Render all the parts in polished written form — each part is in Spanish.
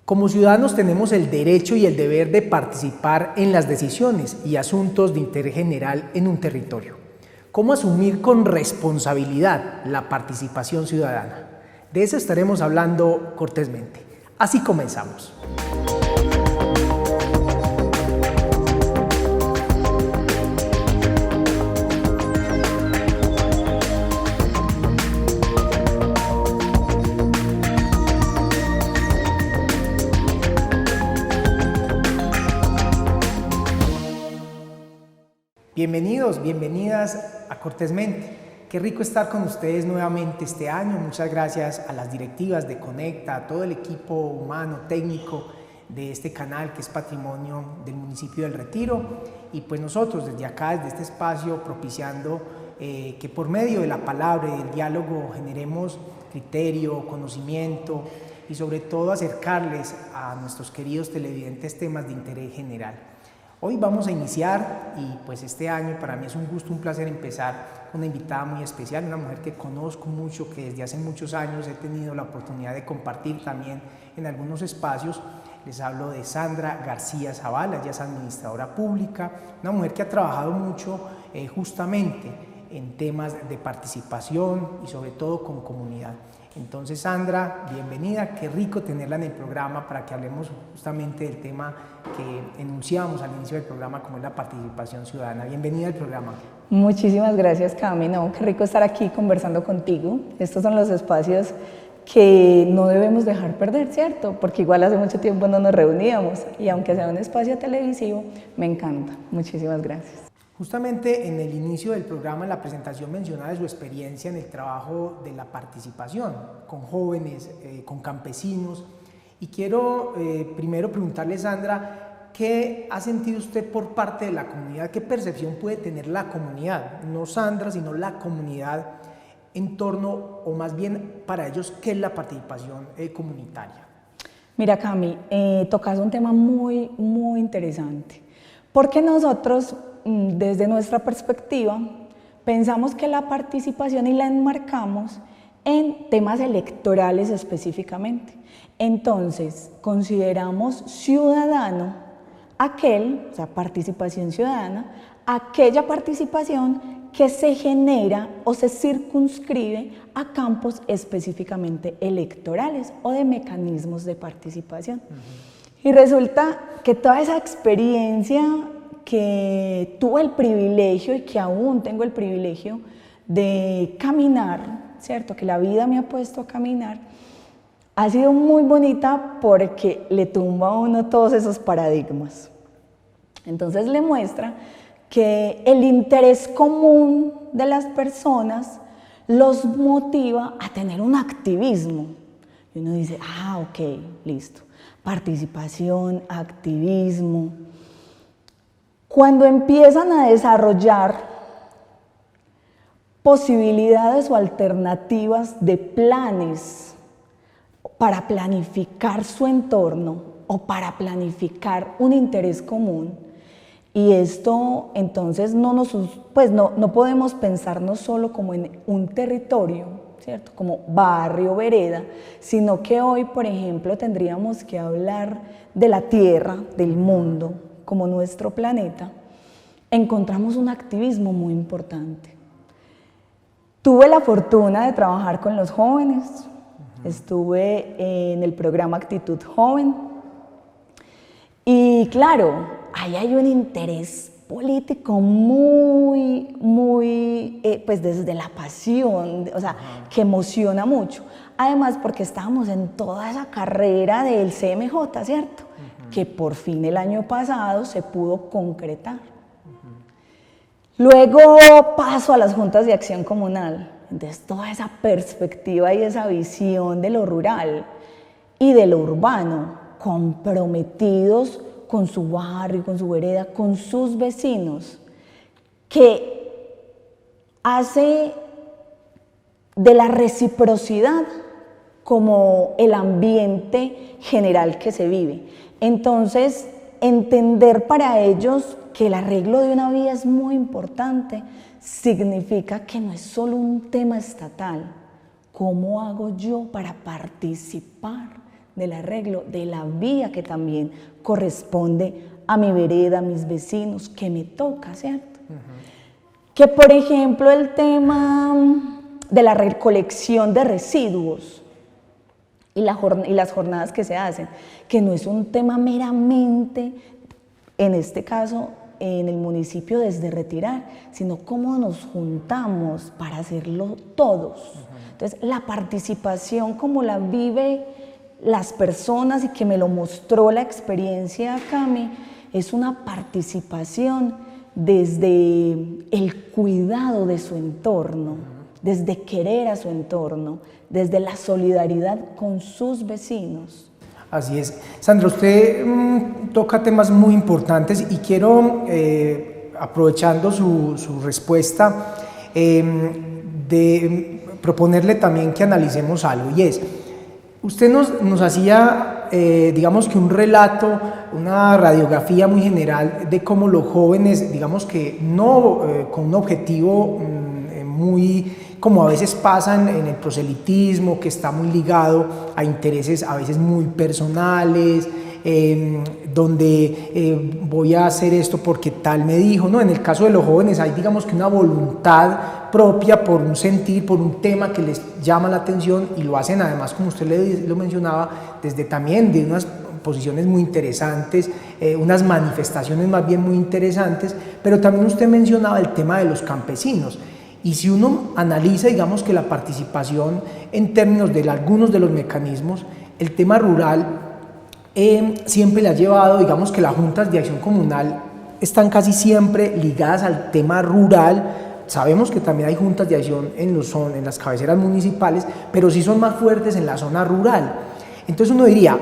Como ciudadanos tenemos el derecho y el deber de participar en las decisiones y asuntos de interés general en un territorio. ¿Cómo asumir con responsabilidad la participación ciudadana? De eso estaremos hablando cortésmente. Así comenzamos. Bienvenidos, bienvenidas a Cortésmente. Qué rico estar con ustedes nuevamente este año. Muchas gracias a las directivas de Conecta, a todo el equipo humano, técnico de este canal que es patrimonio del municipio del Retiro. Y pues nosotros desde acá, desde este espacio, propiciando que por medio de la palabra y del diálogo generemos criterio, conocimiento y sobre todo acercarles a nuestros queridos televidentes temas de interés general. Hoy vamos a iniciar y pues este año para mí es un gusto, un placer empezar con una invitada muy especial, una mujer que conozco mucho, que desde hace muchos años he tenido la oportunidad de compartir también en algunos espacios. Les hablo de Sandra García Zavala, ella es administradora pública, una mujer que ha trabajado mucho justamente en temas de participación y sobre todo con comunidad. Entonces, Sandra, bienvenida, qué rico tenerla en el programa para que hablemos justamente del tema que enunciamos al inicio del programa, como es la participación ciudadana. Bienvenida al programa. Muchísimas gracias, Cami. No, qué rico estar aquí conversando contigo. Estos son los espacios que no debemos dejar perder, ¿cierto? Porque igual hace mucho tiempo no nos reuníamos y aunque sea un espacio televisivo, me encanta. Muchísimas gracias. Justamente en el inicio del programa, en la presentación mencionaba su experiencia en el trabajo de la participación con jóvenes, con campesinos. Y quiero primero preguntarle, Sandra, ¿qué ha sentido usted por parte de la comunidad? ¿Qué percepción puede tener la comunidad? No Sandra, sino la comunidad en torno, o más bien para ellos, ¿qué es la participación comunitaria? Mira, Cami, tocas un tema muy interesante. Porque nosotros, desde nuestra perspectiva, pensamos que la participación y la enmarcamos en temas electorales específicamente. Entonces, consideramos ciudadano aquel, o sea, participación ciudadana, aquella participación que se genera o se circunscribe a campos específicamente electorales o de mecanismos de participación. Y resulta que toda esa experiencia que tuve el privilegio y que aún tengo el privilegio de caminar, ¿cierto? Que la vida me ha puesto a caminar, ha sido muy bonita porque le tumba a uno todos esos paradigmas. Entonces le muestra que el interés común de las personas los motiva a tener un activismo. Y uno dice, ok, listo. Participación, activismo. Cuando empiezan a desarrollar posibilidades o alternativas de planes para planificar su entorno o para planificar un interés común, y esto entonces no podemos pensarnos solo como en un territorio, ¿cierto? Como barrio, vereda, sino que hoy, por ejemplo, tendríamos que hablar de la Tierra, del mundo, como nuestro planeta. Encontramos un activismo muy importante. Tuve la fortuna de trabajar con los jóvenes, estuve en el programa Actitud Joven, y claro, ahí hay un interés político pues desde la pasión, o sea, que emociona mucho. Además, porque estábamos en toda esa carrera del CMJ, ¿cierto? Que por fin el año pasado se pudo concretar. Luego paso a las juntas de acción comunal. Entonces, toda esa perspectiva y esa visión de lo rural y de lo urbano, comprometidos con su barrio, con su vereda, con sus vecinos, que hace de la reciprocidad como el ambiente general que se vive. Entonces, entender para ellos que el arreglo de una vía es muy importante significa que no es solo un tema estatal. ¿Cómo hago yo para participar del arreglo de la vía que también corresponde a mi vereda, a mis vecinos, que me toca, ¿cierto? Que por ejemplo el tema de la recolección de residuos y las jornadas que se hacen, que no es un tema meramente, en este caso, en el municipio desde Retirar, sino cómo nos juntamos para hacerlo todos. Entonces, la participación como la vive las personas y que me lo mostró la experiencia Cami, es una participación desde el cuidado de su entorno, desde querer a su entorno, desde la solidaridad con sus vecinos. Así es. Sandra, usted toca temas muy importantes y quiero, aprovechando su respuesta, de proponerle también que analicemos algo, y es, usted nos hacía, digamos que un relato, una radiografía muy general de cómo los jóvenes, digamos que no con un objetivo muy, como a veces pasa en el proselitismo, que está muy ligado a intereses a veces muy personales, donde voy a hacer esto porque tal me dijo, ¿no? En el caso de los jóvenes hay, digamos que una voluntad propia por un sentir, por un tema que les llama la atención, y lo hacen además, como usted lo mencionaba, desde también de unas posiciones muy interesantes, unas manifestaciones más bien muy interesantes, pero también usted mencionaba el tema de los campesinos. Y si uno analiza, digamos que la participación en términos de algunos de los mecanismos, el tema rural siempre le ha llevado, digamos que las juntas de acción comunal están casi siempre ligadas al tema rural. Sabemos que también hay juntas de acción en las cabeceras municipales, pero sí son más fuertes en la zona rural. Entonces uno diría,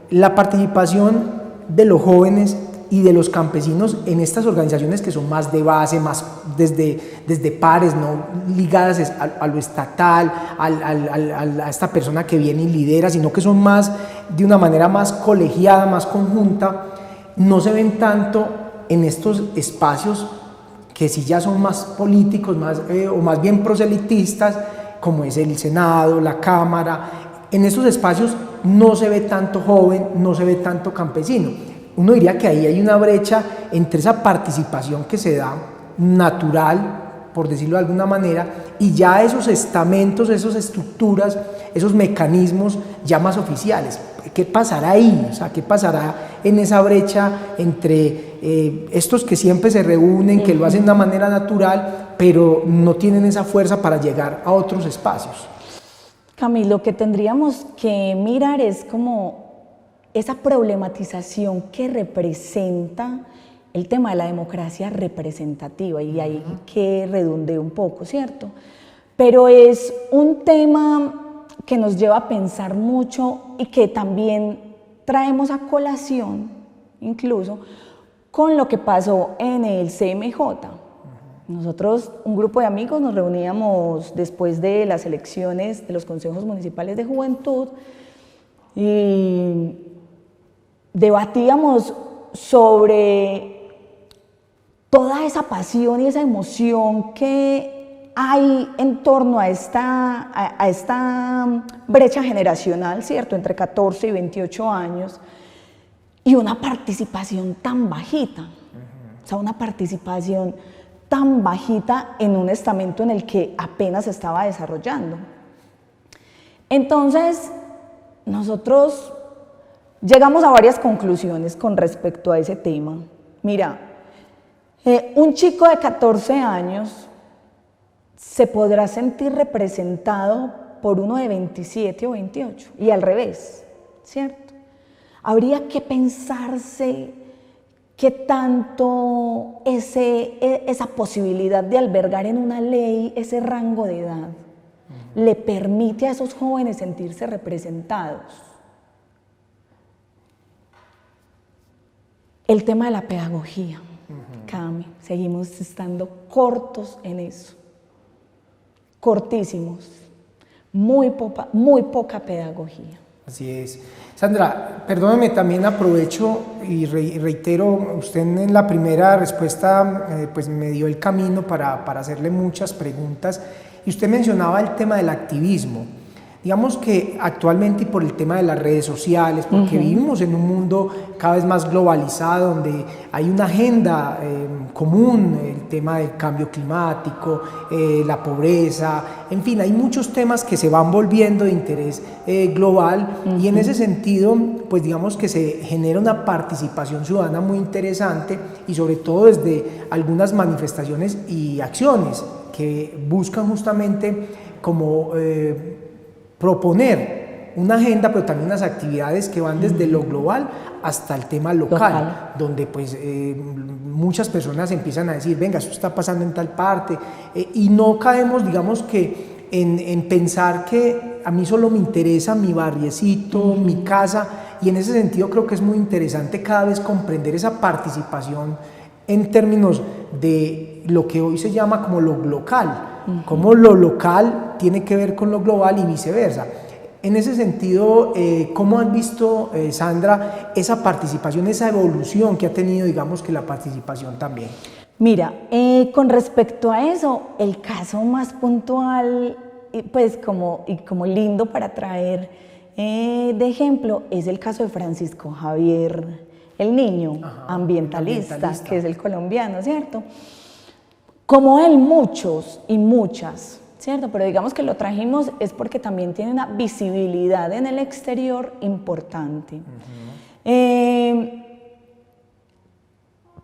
la participación de los jóvenes y de los campesinos en estas organizaciones que son más de base, más desde pares, no ligadas a lo estatal, a esta persona que viene y lidera, sino que son más de una manera más colegiada, más conjunta, no se ven tanto en estos espacios que sí ya son más políticos, o más bien proselitistas, como es el Senado, la Cámara. En estos espacios no se ve tanto joven, no se ve tanto campesino. Uno diría que ahí hay una brecha entre esa participación que se da natural, por decirlo de alguna manera, y ya esos estamentos, esas estructuras, esos mecanismos ya más oficiales. ¿Qué pasará ahí? O sea, ¿qué pasará en esa brecha entre estos que siempre se reúnen, que lo hacen de una manera natural, pero no tienen esa fuerza para llegar a otros espacios? Camilo, lo que tendríamos que mirar es como esa problematización que representa el tema de la democracia representativa, y ahí que redondee un poco, ¿cierto? Pero es un tema que nos lleva a pensar mucho y que también traemos a colación, incluso, con lo que pasó en el CMJ. Nosotros, un grupo de amigos, nos reuníamos después de las elecciones de los consejos municipales de juventud y debatíamos sobre toda esa pasión y esa emoción que hay en torno a esta brecha generacional, ¿cierto?, entre 14 y 28 años, y una participación tan bajita, o sea, una participación tan bajita en un estamento en el que apenas se estaba desarrollando. Entonces, nosotros llegamos a varias conclusiones con respecto a ese tema. Mira, un chico de 14 años se podrá sentir representado por uno de 27 o 28, y al revés, ¿cierto? Habría que pensarse qué tanto esa posibilidad de albergar en una ley ese rango de edad le permite a esos jóvenes sentirse representados. El tema de la pedagogía, Cami, seguimos estando cortos en eso, cortísimos, muy poca pedagogía. Así es. Sandra, perdóname, también aprovecho y reitero, usted en la primera respuesta pues me dio el camino para hacerle muchas preguntas, y usted mencionaba el tema del activismo. Digamos que actualmente y por el tema de las redes sociales, porque vivimos en un mundo cada vez más globalizado, donde hay una agenda común, el tema del cambio climático, la pobreza, en fin, hay muchos temas que se van volviendo de interés global y en ese sentido, pues digamos que se genera una participación ciudadana muy interesante y sobre todo desde algunas manifestaciones y acciones que buscan justamente como proponer una agenda, pero también unas actividades que van desde lo global hasta el tema local. Donde pues muchas personas empiezan a decir, venga, esto está pasando en tal parte, y no caemos, digamos que en pensar que a mí solo me interesa mi barriecito, mi casa, y en ese sentido creo que es muy interesante cada vez comprender esa participación en términos de lo que hoy se llama como lo local, cómo lo local tiene que ver con lo global y viceversa. En ese sentido, ¿cómo has visto, Sandra, esa participación, esa evolución que ha tenido, digamos, que la participación también? Mira, con respecto a eso, el caso más puntual, pues como lindo para traer de ejemplo, es el caso de Francisco Javier, el niño ambientalista, que es el colombiano, ¿cierto? Como él, muchos y muchas, ¿cierto? Pero digamos que lo trajimos es porque también tiene una visibilidad en el exterior importante.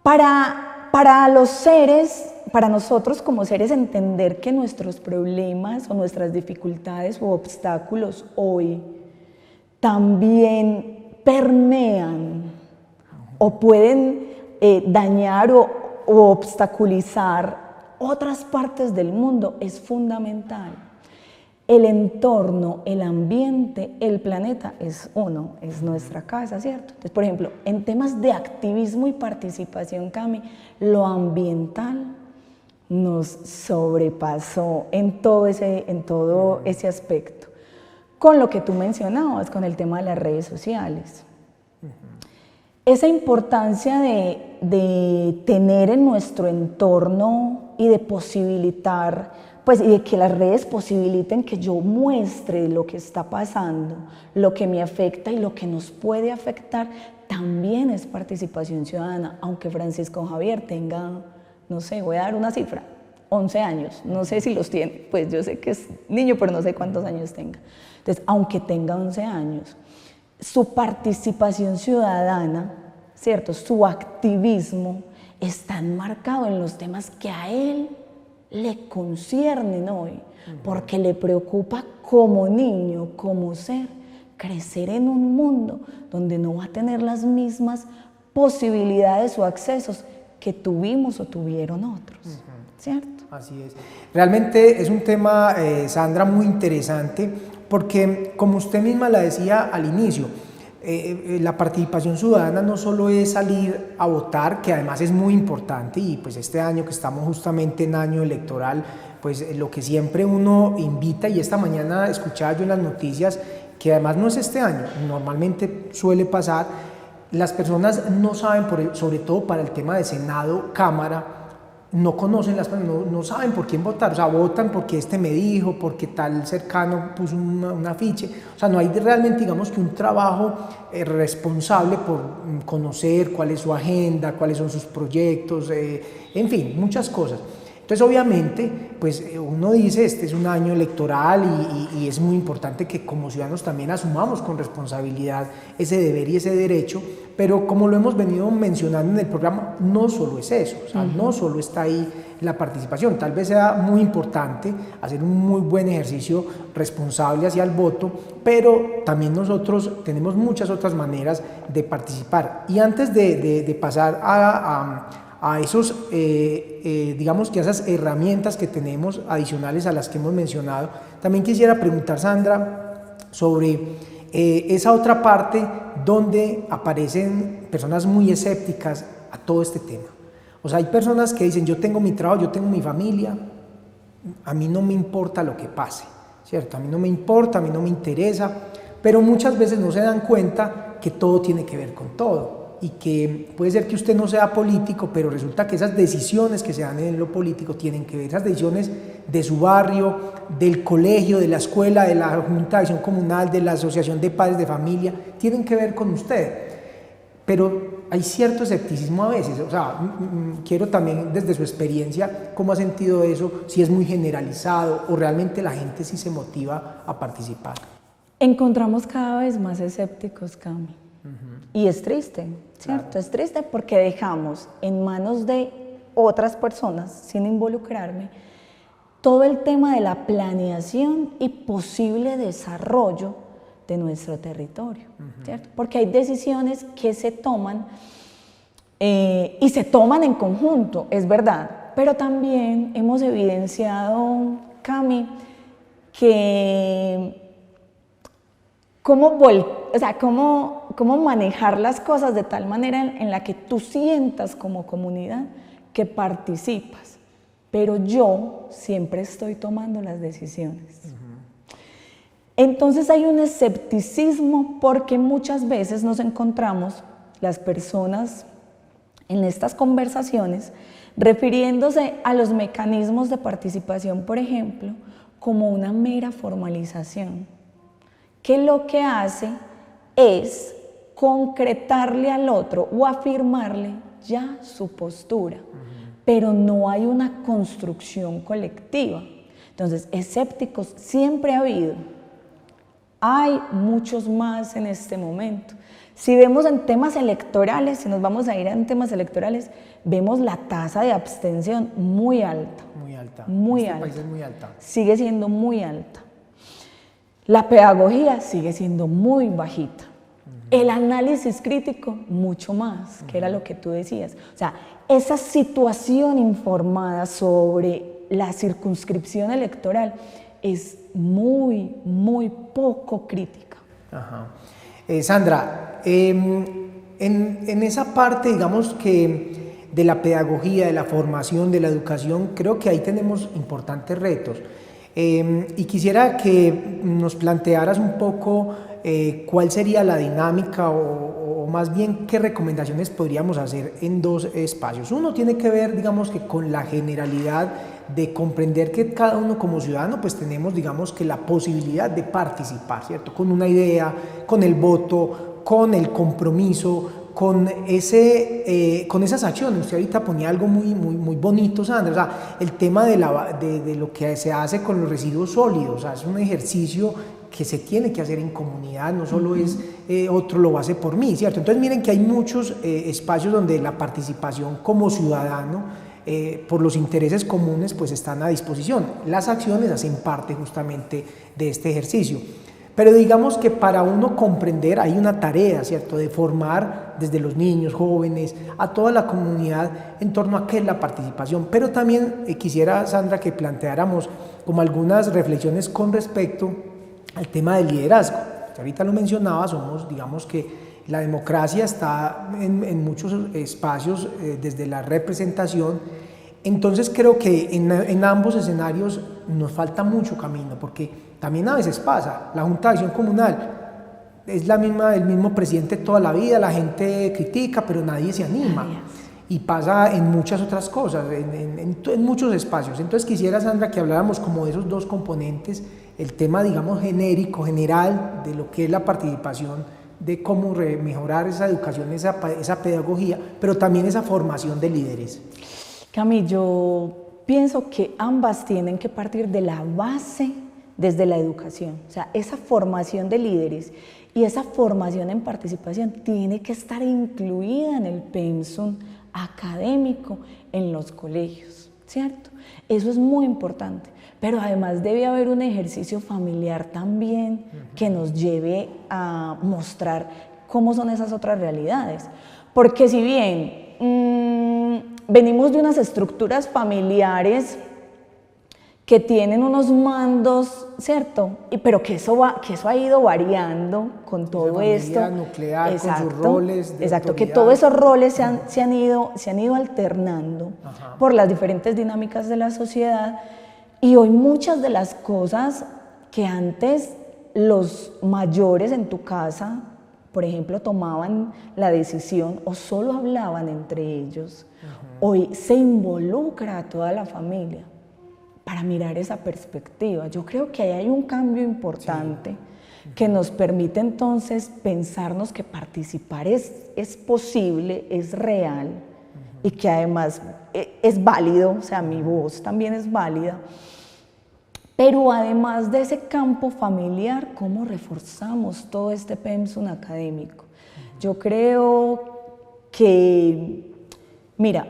Para los seres, para nosotros como seres, entender que nuestros problemas o nuestras dificultades o obstáculos hoy también permean o pueden dañar o obstaculizar otras partes del mundo es fundamental. El entorno, el ambiente, el planeta es uno, es nuestra casa, ¿cierto? Entonces, por ejemplo, en temas de activismo y participación, Cami, lo ambiental nos sobrepasó en todo ese aspecto. Con lo que tú mencionabas, con el tema de las redes sociales. Esa importancia de tener en nuestro entorno y de posibilitar, pues, y de que las redes posibiliten que yo muestre lo que está pasando, lo que me afecta y lo que nos puede afectar, también es participación ciudadana, aunque Francisco Javier tenga, no sé, voy a dar una cifra, 11 años, no sé si los tiene, pues yo sé que es niño, pero no sé cuántos años tenga. Entonces, aunque tenga 11 años, su participación ciudadana, ¿cierto? Su activismo está enmarcado en los temas que a él le conciernen hoy, porque le preocupa como niño, como ser, crecer en un mundo donde no va a tener las mismas posibilidades o accesos que tuvimos o tuvieron otros, ¿cierto? Así es. Realmente es un tema, Sandra, muy interesante, porque como usted misma la decía al inicio, la participación ciudadana no solo es salir a votar, que además es muy importante, y pues este año que estamos justamente en año electoral, pues lo que siempre uno invita, y esta mañana escuchaba yo en las noticias, que además no es este año, normalmente suele pasar, las personas no saben, sobre todo para el tema de Senado, Cámara, no conocen no saben por quién votar, o sea, votan porque este me dijo, porque tal cercano puso un afiche, o sea, no hay realmente, digamos, que un trabajo responsable por conocer cuál es su agenda, cuáles son sus proyectos, en fin, muchas cosas. Entonces, obviamente, pues uno dice, este es un año electoral y es muy importante que como ciudadanos también asumamos con responsabilidad ese deber y ese derecho, pero como lo hemos venido mencionando en el programa, no solo es eso, o sea, no solo está ahí la participación, tal vez sea muy importante hacer un muy buen ejercicio responsable hacia el voto, pero también nosotros tenemos muchas otras maneras de participar. Y antes de pasar a esos, digamos que esas herramientas que tenemos adicionales a las que hemos mencionado, también quisiera preguntar, Sandra, sobre esa otra parte donde aparecen personas muy escépticas a todo este tema. O sea, hay personas que dicen, yo tengo mi trabajo, yo tengo mi familia, a mí no me importa lo que pase, ¿cierto? A mí no me importa, a mí no me interesa, pero muchas veces no se dan cuenta que todo tiene que ver con todo. y que puede ser que usted no sea político, pero resulta que esas decisiones que se dan en lo político tienen que ver, esas decisiones de su barrio, del colegio, de la escuela, de la Junta de Acción Comunal, de la Asociación de Padres de Familia, tienen que ver con usted. Pero hay cierto escepticismo a veces, o sea, quiero también desde su experiencia, ¿cómo ha sentido eso? Si es muy generalizado o realmente la gente sí se motiva a participar. Encontramos cada vez más escépticos, Cami. Y es triste, ¿cierto? Claro. Es triste porque dejamos en manos de otras personas, sin involucrarme, todo el tema de la planeación y posible desarrollo de nuestro territorio, ¿cierto? Porque hay decisiones que se toman y se toman en conjunto, es verdad, pero también hemos evidenciado, Cami, que cómo manejar las cosas de tal manera en la que tú sientas como comunidad que participas, pero yo siempre estoy tomando las decisiones. Entonces hay un escepticismo porque muchas veces nos encontramos las personas en estas conversaciones refiriéndose a los mecanismos de participación, por ejemplo, como una mera formalización, que lo que hace es concretarle al otro o afirmarle ya su postura, pero no hay una construcción colectiva. Entonces, escépticos siempre ha habido. Hay muchos más en este momento. Si vemos en temas electorales, si nos vamos a ir en temas electorales, vemos la tasa de abstención muy alta. Muy alta. Muy este alta. país es muy alta. Sigue siendo muy alta. La pedagogía sigue siendo muy bajita. El análisis crítico, mucho más, que era lo que tú decías. O sea, esa situación informada sobre la circunscripción electoral es muy, muy poco crítica. Ajá. Sandra, en esa parte, digamos que de la pedagogía, de la formación, de la educación, creo que ahí tenemos importantes retos. Y quisiera que nos plantearas un poco cuál sería la dinámica o más bien qué recomendaciones podríamos hacer en dos espacios. Uno tiene que ver, digamos que con la generalidad de comprender que cada uno como ciudadano pues tenemos, digamos que la posibilidad de participar, ¿cierto? Con una idea, con el voto, con el compromiso, con esas acciones. Usted ahorita ponía algo muy bonito, Sandra, o sea, el tema de lo que se hace con los residuos sólidos, o sea, es un ejercicio que se tiene que hacer en comunidad, no solo es otro lo hace por mí, ¿cierto? Entonces miren que hay muchos espacios donde la participación como ciudadano por los intereses comunes pues están a disposición. Las acciones hacen parte justamente de este ejercicio. Pero digamos que para uno comprender hay una tarea, ¿cierto?, de formar desde los niños, jóvenes, a toda la comunidad en torno a qué es la participación. Pero también quisiera, Sandra, que planteáramos como algunas reflexiones con respecto al tema del liderazgo. Ahorita lo mencionaba, digamos que la democracia está en muchos espacios desde la representación. Entonces creo que en ambos escenarios nos falta mucho camino, porque también a veces pasa, la Junta de Acción Comunal es el mismo presidente toda la vida, la gente critica, pero nadie se anima. Y pasa en muchas otras cosas, en muchos espacios. Entonces quisiera, Sandra, que habláramos como de esos dos componentes, el tema, digamos, genérico, general, de lo que es la participación, de cómo mejorar esa educación, esa pedagogía, pero también esa formación de líderes. Cami, yo pienso que ambas tienen que partir de la base desde la educación. O sea, esa formación de líderes y esa formación en participación tiene que estar incluida en el pensum académico en los colegios, ¿cierto? Eso es muy importante. Pero además debe haber un ejercicio familiar también que nos lleve a mostrar cómo son esas otras realidades. Porque si bien venimos de unas estructuras familiares que tienen unos mandos, ¿cierto? Pero que eso ha ido variando con todo esto. Nuclear, exacto, con sus roles de exacto, autoridad. que todos esos roles se han ido alternando por las diferentes dinámicas de la sociedad. Y hoy muchas de las cosas que antes los mayores en tu casa por ejemplo, tomaban la decisión o solo hablaban entre ellos. Hoy se involucra a toda la familia para mirar esa perspectiva. Yo creo que ahí hay un cambio importante que nos permite entonces pensarnos que participar es posible, es real y que además es válido, o sea, mi voz también es válida. Pero además de ese campo familiar, ¿cómo reforzamos todo este pensum académico? Yo creo que, mira,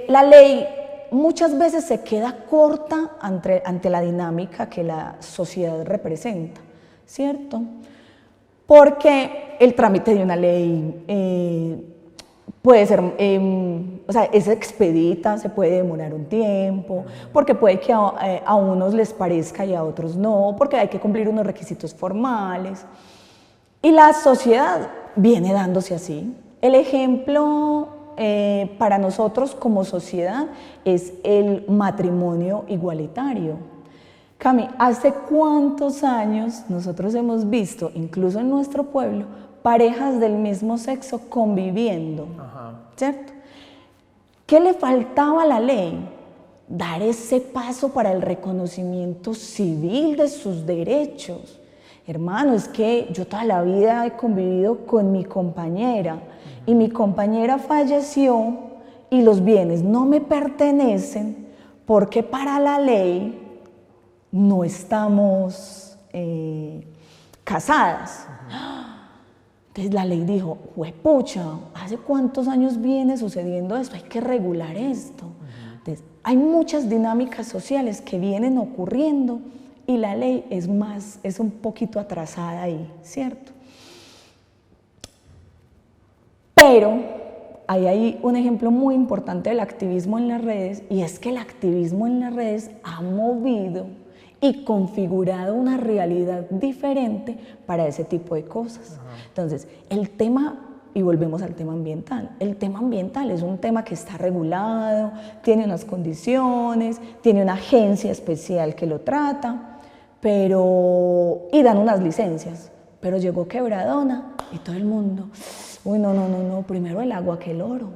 la ley muchas veces se queda corta ante la dinámica que la sociedad representa, ¿cierto? Porque el trámite de una ley puede ser, o sea, es expedita, se puede demorar un tiempo, porque puede que a unos les parezca y a otros no, porque hay que cumplir unos requisitos formales. Y la sociedad viene dándose así. El ejemplo para nosotros como sociedad es el matrimonio igualitario. Cami, ¿hace cuántos años nosotros hemos visto, incluso en nuestro pueblo, parejas del mismo sexo conviviendo? ¿Cierto? ¿Qué le faltaba a la ley? Dar ese paso para el reconocimiento civil de sus derechos. Hermano, es que yo toda la vida he convivido con mi compañera y mi compañera falleció y los bienes no me pertenecen porque para la ley no estamos casadas. Entonces la ley dijo, juepucha, ¿hace cuántos años viene sucediendo esto? Hay que regular esto. Entonces, hay muchas dinámicas sociales que vienen ocurriendo y la ley es un poquito atrasada ahí, ¿cierto? Pero hay un ejemplo muy importante del activismo en las redes, y es que el activismo en las redes ha movido y configurado una realidad diferente para ese tipo de cosas. Entonces, el tema, y volvemos al tema ambiental, el tema ambiental es un tema que está regulado, tiene unas condiciones, tiene una agencia especial que lo trata, y dan unas licencias, pero llegó Quebradona y todo el mundo, uy, no, primero el agua que el oro,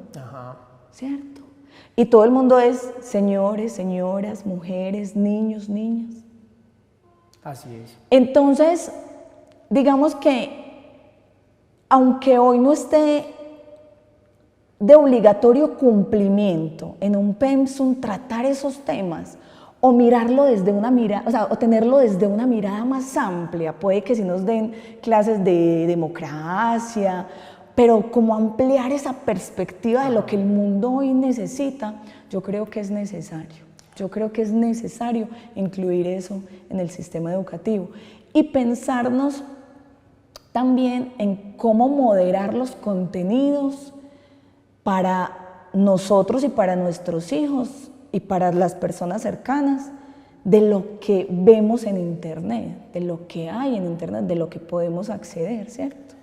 ¿cierto? Y todo el mundo es señores, señoras, mujeres, niños, niñas. Así es. Entonces, digamos que, aunque hoy no esté de obligatorio cumplimiento en un pensum tratar esos temas, o mirarlo desde una mirada, o sea, o tenerlo desde una mirada más amplia, puede que sí nos den clases de democracia, pero como ampliar esa perspectiva de lo que el mundo hoy necesita, yo creo que es necesario. Yo creo que es necesario incluir eso en el sistema educativo y pensarnos también en cómo moderar los contenidos para nosotros y para nuestros hijos y para las personas cercanas de lo que vemos en Internet, de lo que hay en Internet, de lo que podemos acceder, ¿cierto?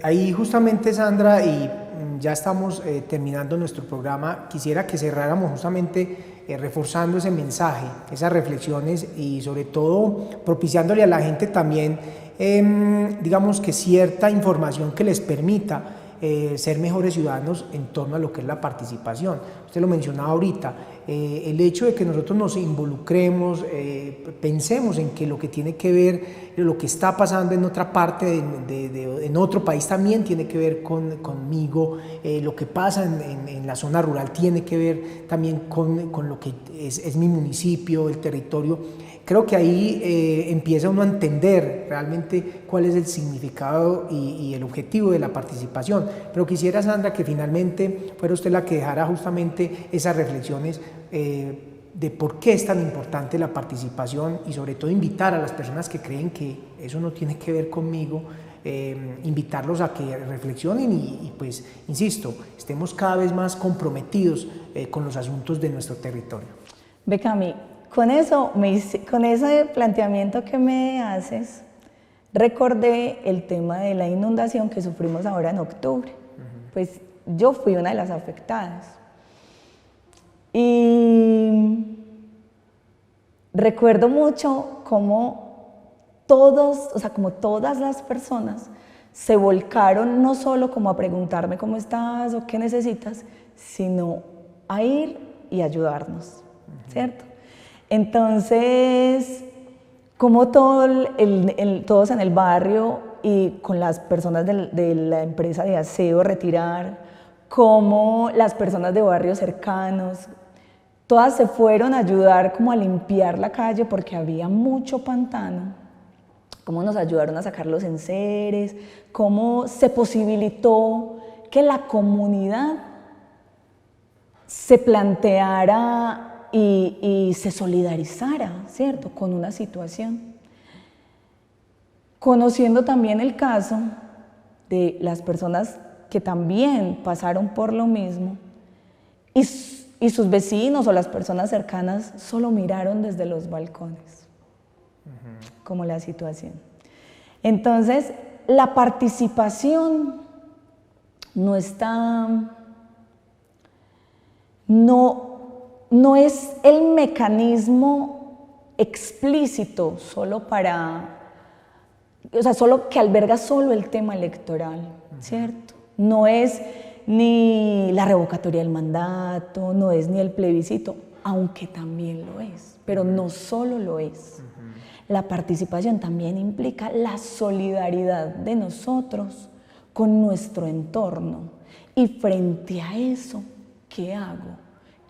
Ahí justamente, Sandra, y ya estamos terminando nuestro programa, quisiera que cerráramos justamente reforzando ese mensaje, esas reflexiones y sobre todo propiciándole a la gente también, digamos que cierta información que les permita ser mejores ciudadanos en torno a lo que es la participación. Usted lo mencionaba ahorita, el hecho de que nosotros nos involucremos, pensemos en que lo que tiene que ver, lo que está pasando en otra parte, en otro país también tiene que ver conmigo, lo que pasa en la zona rural tiene que ver también con lo que es mi municipio, el territorio. Creo que ahí empieza uno a entender realmente cuál es el significado y el objetivo de la participación. Pero quisiera, Sandra, que finalmente fuera usted la que dejara justamente esas reflexiones de por qué es tan importante la participación y sobre todo invitar a las personas que creen que eso no tiene que ver conmigo, invitarlos a que reflexionen y pues, insisto, estemos cada vez más comprometidos con los asuntos de nuestro territorio. Becami, con ese planteamiento que me haces, recordé el tema de la inundación que sufrimos ahora en octubre. Pues yo fui una de las afectadas. Y recuerdo mucho cómo como todas las personas se volcaron no solo como a preguntarme cómo estás o qué necesitas, sino a ir y ayudarnos, ¿cierto? Entonces, como todos en el barrio y con las personas de la empresa de aseo Retirar, como las personas de barrios cercanos, todas se fueron a ayudar como a limpiar la calle porque había mucho pantano, cómo nos ayudaron a sacar los enseres, cómo se posibilitó que la comunidad se planteara y se solidarizara, ¿cierto?, con una situación. Conociendo también el caso de las personas que también pasaron por lo mismo y sus vecinos o las personas cercanas solo miraron desde los balcones, como la situación. Entonces, la participación no está... No es el mecanismo explícito solo solo que alberga solo el tema electoral, ¿cierto? No es ni la revocatoria del mandato, no es ni el plebiscito, aunque también lo es, pero no solo lo es. La participación también implica la solidaridad de nosotros con nuestro entorno. Y frente a eso, ¿qué hago?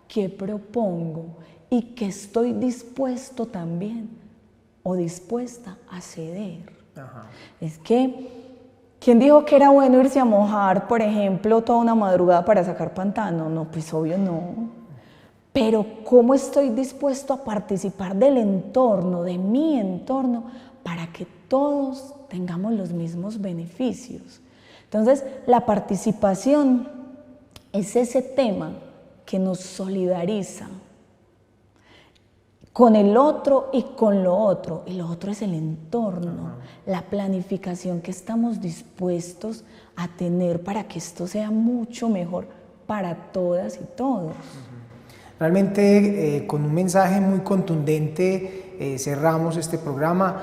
¿Qué propongo? ¿Y qué estoy dispuesto también o dispuesta a ceder? Ajá. Es que, ¿quién dijo que era bueno irse a mojar, por ejemplo, toda una madrugada para sacar pantano? No, pues obvio no. Pero ¿cómo estoy dispuesto a participar del entorno, de mi entorno, para que todos tengamos los mismos beneficios? Entonces, la participación es ese tema que nos solidariza con el otro y con lo otro. Y lo otro es el entorno, la planificación que estamos dispuestos a tener para que esto sea mucho mejor para todas y todos. Realmente con un mensaje muy contundente cerramos este programa.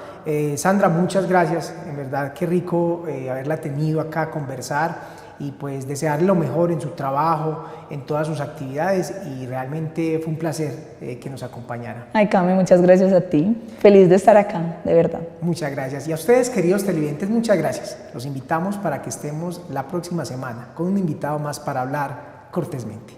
Sandra, muchas gracias, en verdad qué rico haberla tenido acá a conversar y pues desearle lo mejor en su trabajo, en todas sus actividades y realmente fue un placer que nos acompañara. Ay, Cami, muchas gracias a ti. Feliz de estar acá, de verdad. Muchas gracias. Y a ustedes, queridos televidentes, muchas gracias. Los invitamos para que estemos la próxima semana con un invitado más para hablar cortésmente.